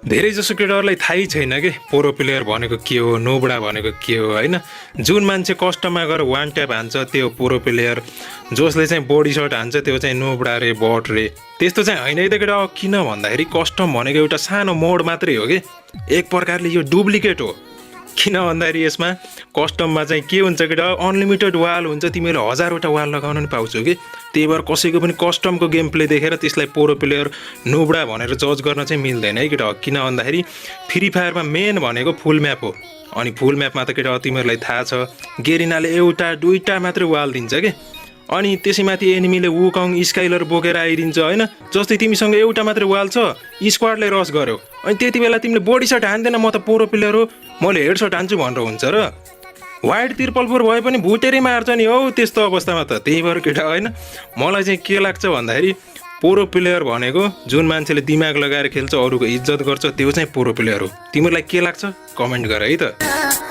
धेरैजसो केटाहरूलाई थाहै छैन कि प्रो प्लेयर भनेको के हो, नोबडा भनेको के हो होइन। जुन मान्छे कस्टममा गएर वान ट्याप हान्छ त्यो प्रो प्लेयर, जसले चाहिँ बडी सर्ट हान्छ त्यो चाहिँ नोबडा रे, बट रे। त्यस्तो चाहिँ होइन है त केटा। किन भन्दाखेरि कस्टम भनेको एउटा सानो मोड मात्रै हो कि, एक प्रकारले यो डुप्लिकेट हो। किन भन्दाखेरि यसमा कस्टममा चाहिँ के हुन्छ केटा, अनलिमिटेड वाल हुन्छ, तिमीले 1000वटा वाल लगाउन पनि पाउँछौ कि। त्यही भएर कसैको पनि कस्टमको गेम प्ले देखेर त्यसलाई प्रो प्लेयर नोबडा भनेर जज गर्न चाहिँ मिल्दैन है केटा। किन भन्दाखेरि फ्री फायरमा मेन भनेको फुल म्याप हो। अनि फुल म्यापमा त केटा तिमीहरूलाई थाहा छ, गेरिनाले एउटा दुईटा मात्रै वाल दिन्छ कि। अनि त्यसैमाथि एनिमीले वुकङ स्काइलर बोकेर आइदिन्छ होइन। जस्तै तिमीसँग एउटा मात्रै वाल छ, स्क्वाडले रस गर्यो, अनि त्यति बेला तिमीले बडी सर्ट हान्दैन, म त प्रो प्लेयर हो, मैले हेड सर्ट हान्छु भनेर हुन्छ र। वाइड 4x4 भए पनि भुटेरै मार्छ नि हौ त्यस्तो अवस्थामा त। त्यही भएर केटा होइन, मलाई चाहिँ के लाग्छ भन्दाखेरि प्रो प्लेयर भनेको जुन मान्छेले दिमाग लगाएर खेल्छ, अरूको इज्जत गर्छ, त्यो चाहिँ प्रो प्लेयर हो। तिमीलाई के लाग्छ कमेन्ट गर है त।